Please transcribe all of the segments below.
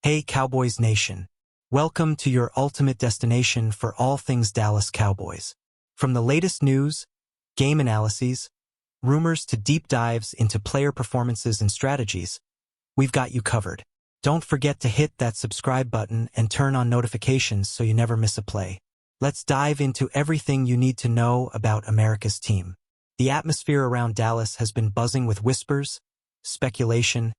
Hey Cowboys Nation. Welcome to your ultimate destination for all things Dallas Cowboys. From the latest news, game analyses, rumors to deep dives into player performances and strategies, we've got you covered. Don't forget to hit that subscribe button and turn on notifications so you never miss a play. Let's dive into everything you need to know about America's team. The atmosphere around Dallas has been buzzing with whispers, speculation,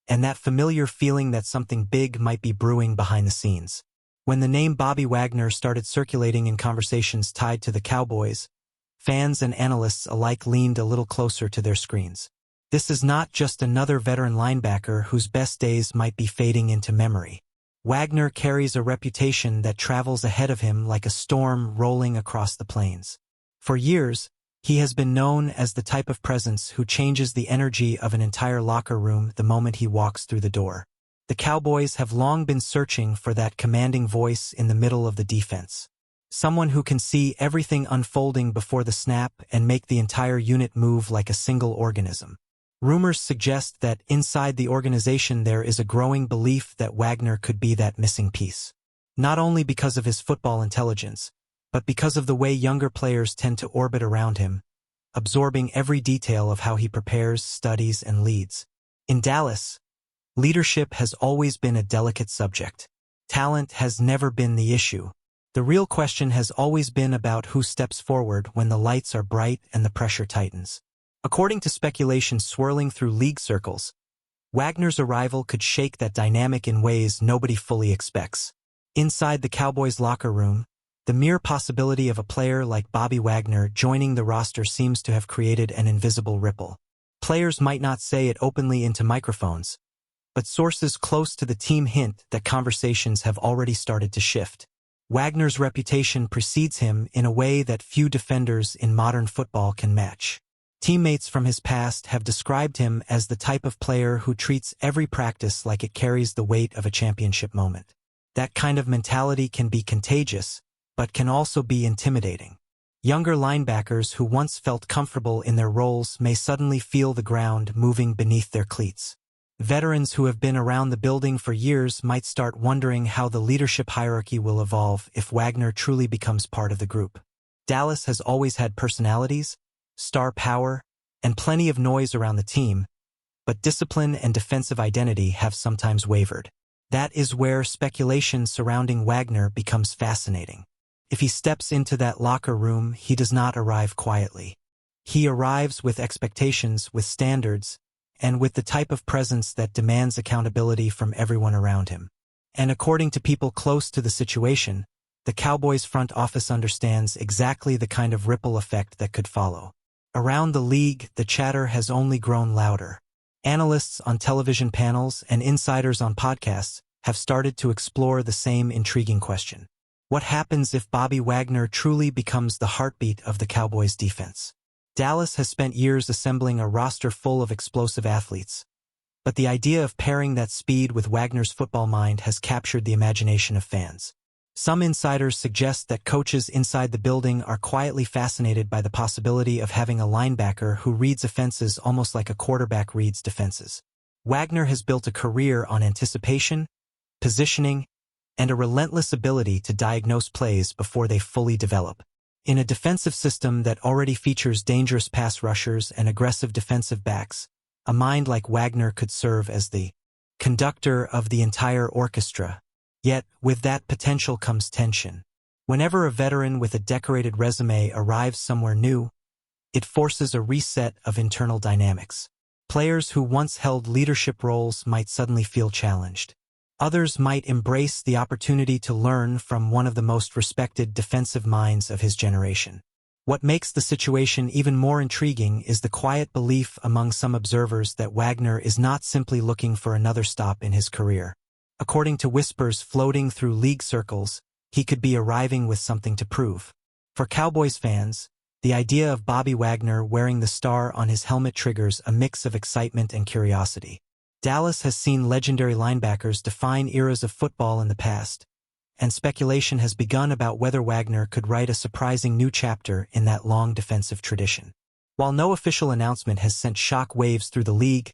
and that familiar feeling that something big might be brewing behind the scenes. When the name Bobby Wagner started circulating in conversations tied to the Cowboys, fans and analysts alike leaned a little closer to their screens. This is not just another veteran linebacker whose best days might be fading into memory. Wagner carries a reputation that travels ahead of him like a storm rolling across the plains. For years, he has been known as the type of presence who changes the energy of an entire locker room the moment he walks through the door. The Cowboys have long been searching for that commanding voice in the middle of the defense. Someone who can see everything unfolding before the snap and make the entire unit move like a single organism. Rumors suggest that inside the organization there is a growing belief that Wagner could be that missing piece. Not only because of his football intelligence, but because of the way younger players tend to orbit around him, absorbing every detail of how he prepares, studies, and leads. In Dallas, leadership has always been a delicate subject. Talent has never been the issue. The real question has always been about who steps forward when the lights are bright and the pressure tightens. According to speculation swirling through league circles, Wagner's arrival could shake that dynamic in ways nobody fully expects. Inside the Cowboys' locker room, the mere possibility of a player like Bobby Wagner joining the roster seems to have created an invisible ripple. Players might not say it openly into microphones, but sources close to the team hint that conversations have already started to shift. Wagner's reputation precedes him in a way that few defenders in modern football can match. Teammates from his past have described him as the type of player who treats every practice like it carries the weight of a championship moment. That kind of mentality can be contagious, but can also be intimidating. Younger linebackers who once felt comfortable in their roles may suddenly feel the ground moving beneath their cleats. Veterans who have been around the building for years might start wondering how the leadership hierarchy will evolve if Wagner truly becomes part of the group. Dallas has always had personalities, star power, and plenty of noise around the team, but discipline and defensive identity have sometimes wavered. That is where speculation surrounding Wagner becomes fascinating. If he steps into that locker room, he does not arrive quietly. He arrives with expectations, with standards, and with the type of presence that demands accountability from everyone around him. And according to people close to the situation, the Cowboys front office understands exactly the kind of ripple effect that could follow. Around the league, the chatter has only grown louder. Analysts on television panels and insiders on podcasts have started to explore the same intriguing question. What happens if Bobby Wagner truly becomes the heartbeat of the Cowboys' defense? Dallas has spent years assembling a roster full of explosive athletes, but the idea of pairing that speed with Wagner's football mind has captured the imagination of fans. Some insiders suggest that coaches inside the building are quietly fascinated by the possibility of having a linebacker who reads offenses almost like a quarterback reads defenses. Wagner has built a career on anticipation, positioning, and a relentless ability to diagnose plays before they fully develop. In a defensive system that already features dangerous pass rushers and aggressive defensive backs, a mind like Wagner could serve as the conductor of the entire orchestra. Yet, with that potential comes tension. Whenever a veteran with a decorated resume arrives somewhere new, it forces a reset of internal dynamics. Players who once held leadership roles might suddenly feel challenged. Others might embrace the opportunity to learn from one of the most respected defensive minds of his generation. What makes the situation even more intriguing is the quiet belief among some observers that Wagner is not simply looking for another stop in his career. According to whispers floating through league circles, he could be arriving with something to prove. For Cowboys fans, the idea of Bobby Wagner wearing the star on his helmet triggers a mix of excitement and curiosity. Dallas has seen legendary linebackers define eras of football in the past, and speculation has begun about whether Wagner could write a surprising new chapter in that long defensive tradition. While no official announcement has sent shock waves through the league,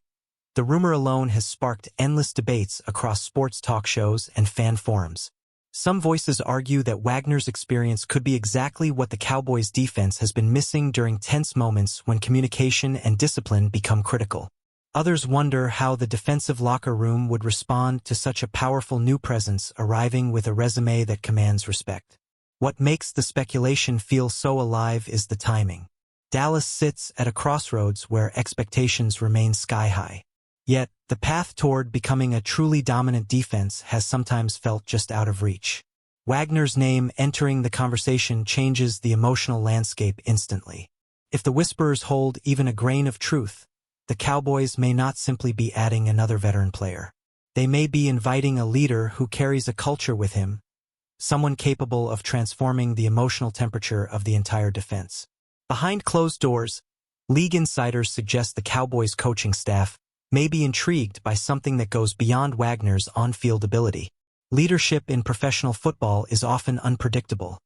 The rumor alone has sparked endless debates across sports talk shows and fan forums. Some voices argue that Wagner's experience could be exactly what the Cowboys' defense has been missing during tense moments when communication and discipline become critical. Others wonder how the defensive locker room would respond to such a powerful new presence arriving with a resume that commands respect. What makes the speculation feel so alive is the timing. Dallas sits at a crossroads where expectations remain sky-high. Yet, the path toward becoming a truly dominant defense has sometimes felt just out of reach. Wagner's name entering the conversation changes the emotional landscape instantly. If the whispers hold even a grain of truth, the Cowboys may not simply be adding another veteran player. They may be inviting a leader who carries a culture with him, someone capable of transforming the emotional temperature of the entire defense. Behind closed doors, league insiders suggest the Cowboys' coaching staff may be intrigued by something that goes beyond Wagner's on-field ability. Leadership in professional football is often unpredictable,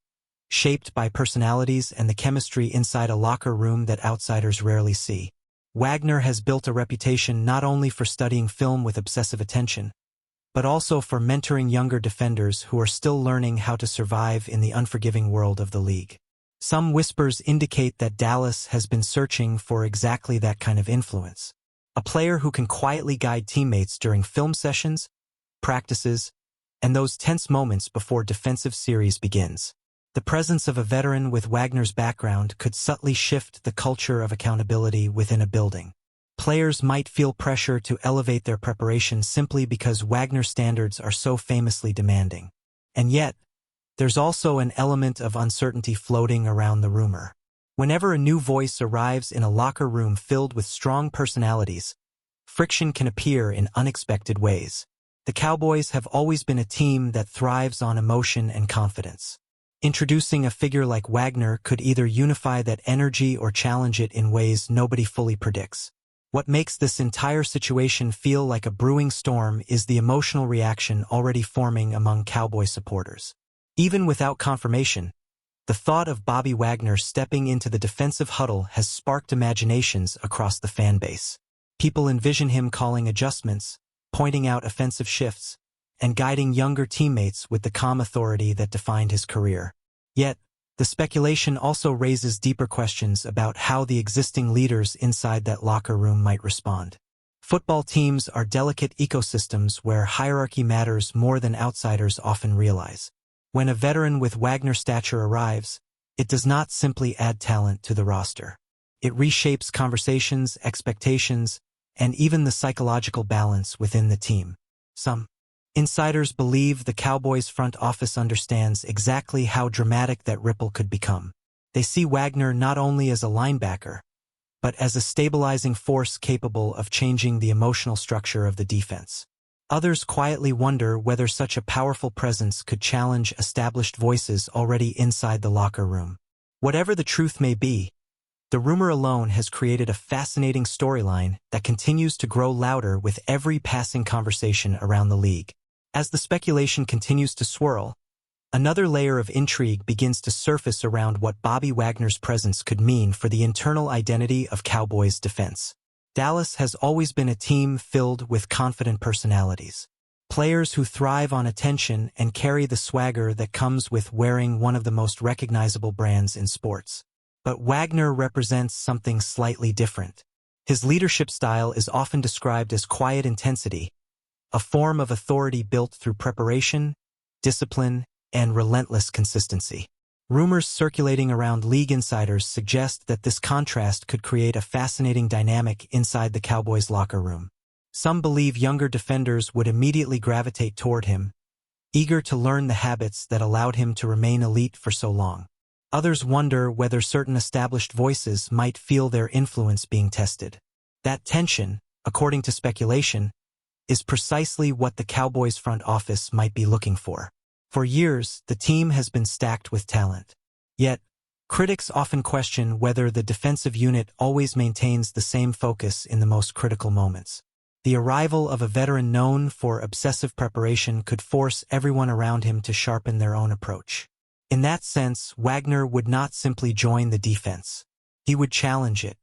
shaped by personalities and the chemistry inside a locker room that outsiders rarely see. Wagner has built a reputation not only for studying film with obsessive attention, but also for mentoring younger defenders who are still learning how to survive in the unforgiving world of the league. Some whispers indicate that Dallas has been searching for exactly that kind of influence. A player who can quietly guide teammates during film sessions, practices, and those tense moments before defensive series begins. The presence of a veteran with Wagner's background could subtly shift the culture of accountability within a building. Players might feel pressure to elevate their preparation simply because Wagner standards are so famously demanding. And yet, there's also an element of uncertainty floating around the rumor. Whenever a new voice arrives in a locker room filled with strong personalities, friction can appear in unexpected ways. The Cowboys have always been a team that thrives on emotion and confidence. Introducing a figure like Wagner could either unify that energy or challenge it in ways nobody fully predicts. What makes this entire situation feel like a brewing storm is the emotional reaction already forming among Cowboy supporters. Even without confirmation, the thought of Bobby Wagner stepping into the defensive huddle has sparked imaginations across the fan base. People envision him calling adjustments, pointing out offensive shifts, and guiding younger teammates with the calm authority that defined his career. Yet, the speculation also raises deeper questions about how the existing leaders inside that locker room might respond. Football teams are delicate ecosystems where hierarchy matters more than outsiders often realize. When a veteran with Wagner stature arrives, it does not simply add talent to the roster. It reshapes conversations, expectations, and even the psychological balance within the team. Some insiders believe the Cowboys' front office understands exactly how dramatic that ripple could become. They see Wagner not only as a linebacker, but as a stabilizing force capable of changing the emotional structure of the defense. Others quietly wonder whether such a powerful presence could challenge established voices already inside the locker room. Whatever the truth may be, the rumor alone has created a fascinating storyline that continues to grow louder with every passing conversation around the league. As the speculation continues to swirl, another layer of intrigue begins to surface around what Bobby Wagner's presence could mean for the internal identity of Cowboys' defense. Dallas has always been a team filled with confident personalities. Players who thrive on attention and carry the swagger that comes with wearing one of the most recognizable brands in sports. But Wagner represents something slightly different. His leadership style is often described as quiet intensity, a form of authority built through preparation, discipline, and relentless consistency. Rumors circulating around league insiders suggest that this contrast could create a fascinating dynamic inside the Cowboys' locker room. Some believe younger defenders would immediately gravitate toward him, eager to learn the habits that allowed him to remain elite for so long. Others wonder whether certain established voices might feel their influence being tested. That tension, according to speculation, is precisely what the Cowboys' front office might be looking for. For years, the team has been stacked with talent. Yet, critics often question whether the defensive unit always maintains the same focus in the most critical moments. The arrival of a veteran known for obsessive preparation could force everyone around him to sharpen their own approach. In that sense, Wagner would not simply join the defense. He would challenge it,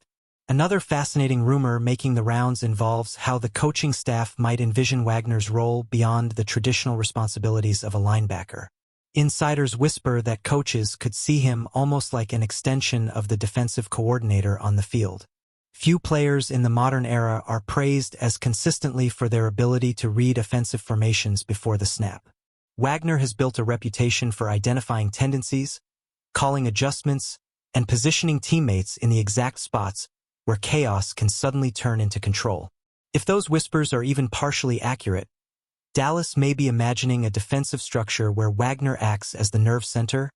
Another fascinating rumor making the rounds involves how the coaching staff might envision Wagner's role beyond the traditional responsibilities of a linebacker. Insiders whisper that coaches could see him almost like an extension of the defensive coordinator on the field. Few players in the modern era are praised as consistently for their ability to read offensive formations before the snap. Wagner has built a reputation for identifying tendencies, calling adjustments, and positioning teammates in the exact spots where chaos can suddenly turn into control. If those whispers are even partially accurate, Dallas may be imagining a defensive structure where Wagner acts as the nerve center,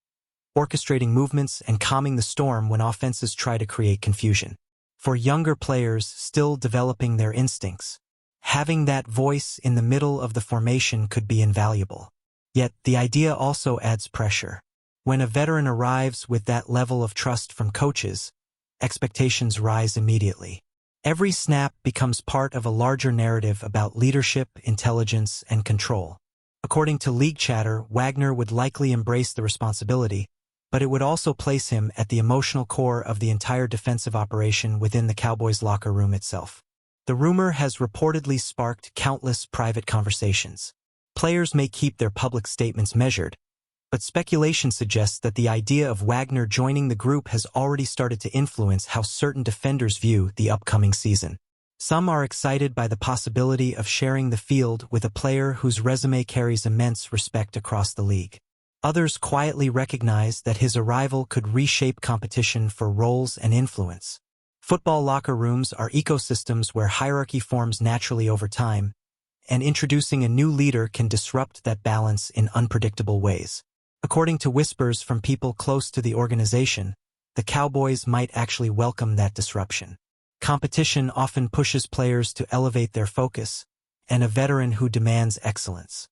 orchestrating movements and calming the storm when offenses try to create confusion. For younger players still developing their instincts, having that voice in the middle of the formation could be invaluable. Yet, the idea also adds pressure. When a veteran arrives with that level of trust from coaches, expectations rise immediately. Every snap becomes part of a larger narrative about leadership, intelligence, and control. According to league chatter, Wagner would likely embrace the responsibility, but it would also place him at the emotional core of the entire defensive operation within the Cowboys' locker room itself. The rumor has reportedly sparked countless private conversations. Players may keep their public statements measured, but speculation suggests that the idea of Wagner joining the group has already started to influence how certain defenders view the upcoming season. Some are excited by the possibility of sharing the field with a player whose resume carries immense respect across the league. Others quietly recognize that his arrival could reshape competition for roles and influence. Football locker rooms are ecosystems where hierarchy forms naturally over time, and introducing a new leader can disrupt that balance in unpredictable ways. According to whispers from people close to the organization, the Cowboys might actually welcome that disruption. Competition often pushes players to elevate their focus, and a veteran who demands excellence,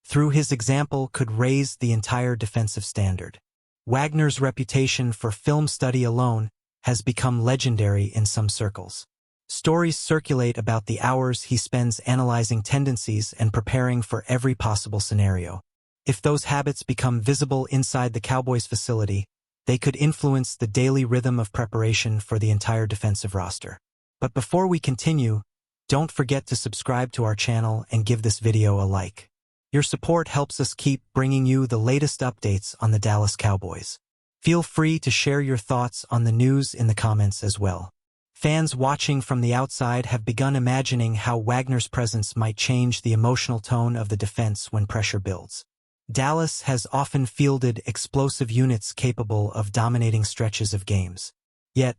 through his example, could raise the entire defensive standard. Wagner's reputation for film study alone has become legendary in some circles. Stories circulate about the hours he spends analyzing tendencies and preparing for every possible scenario. If those habits become visible inside the Cowboys facility, they could influence the daily rhythm of preparation for the entire defensive roster. But before we continue, don't forget to subscribe to our channel and give this video a like. Your support helps us keep bringing you the latest updates on the Dallas Cowboys. Feel free to share your thoughts on the news in the comments as well. Fans watching from the outside have begun imagining how Wagner's presence might change the emotional tone of the defense when pressure builds. Dallas has often fielded explosive units capable of dominating stretches of games. Yet,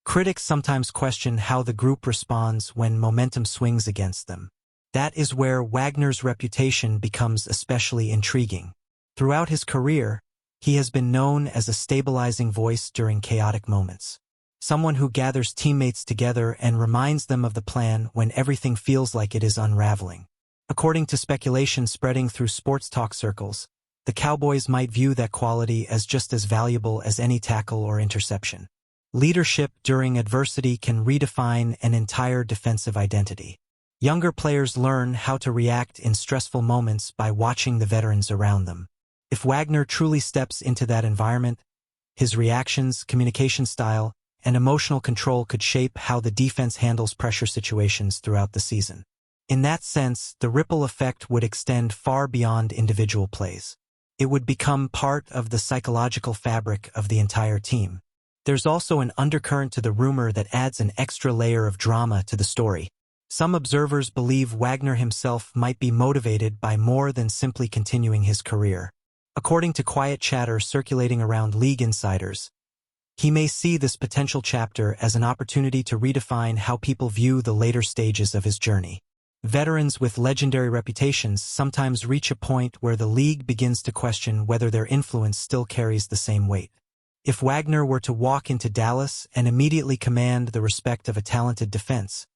critics sometimes question how the group responds when momentum swings against them. That is where Wagner's reputation becomes especially intriguing. Throughout his career, he has been known as a stabilizing voice during chaotic moments. Someone who gathers teammates together and reminds them of the plan when everything feels like it is unraveling. According to speculation spreading through sports talk circles, the Cowboys might view that quality as just as valuable as any tackle or interception. Leadership during adversity can redefine an entire defensive identity. Younger players learn how to react in stressful moments by watching the veterans around them. If Wagner truly steps into that environment, his reactions, communication style, and emotional control could shape how the defense handles pressure situations throughout the season. In that sense, the ripple effect would extend far beyond individual plays. It would become part of the psychological fabric of the entire team. There's also an undercurrent to the rumor that adds an extra layer of drama to the story. Some observers believe Wagner himself might be motivated by more than simply continuing his career. According to quiet chatter circulating around league insiders, he may see this potential chapter as an opportunity to redefine how people view the later stages of his journey. Veterans with legendary reputations sometimes reach a point where the league begins to question whether their influence still carries the same weight. If Wagner were to walk into Dallas and immediately command the respect of a talented defense,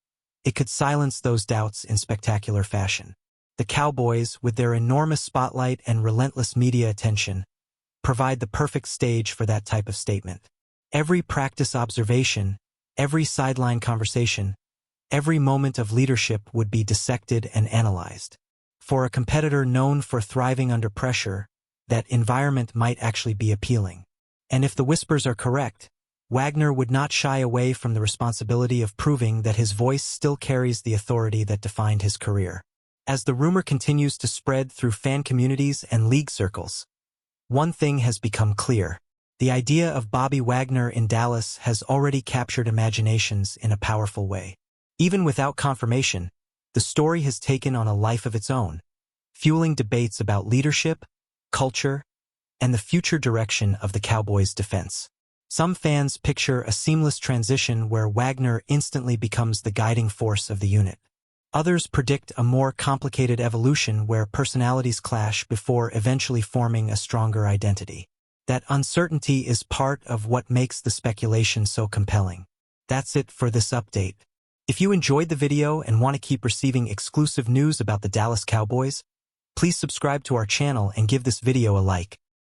it could silence those doubts in spectacular fashion. The Cowboys, with their enormous spotlight and relentless media attention, provide the perfect stage for that type of statement. Every practice observation, every sideline conversation, every moment of leadership would be dissected and analyzed. For a competitor known for thriving under pressure, that environment might actually be appealing. And if the whispers are correct, Wagner would not shy away from the responsibility of proving that his voice still carries the authority that defined his career. As the rumor continues to spread through fan communities and league circles, one thing has become clear. The idea of Bobby Wagner in Dallas has already captured imaginations in a powerful way. Even without confirmation, the story has taken on a life of its own, fueling debates about leadership, culture, and the future direction of the Cowboys' defense. Some fans picture a seamless transition where Wagner instantly becomes the guiding force of the unit. Others predict a more complicated evolution where personalities clash before eventually forming a stronger identity. That uncertainty is part of what makes the speculation so compelling. That's it for this update. If you enjoyed the video and want to keep receiving exclusive news about the Dallas Cowboys, please subscribe to our channel and give this video a like.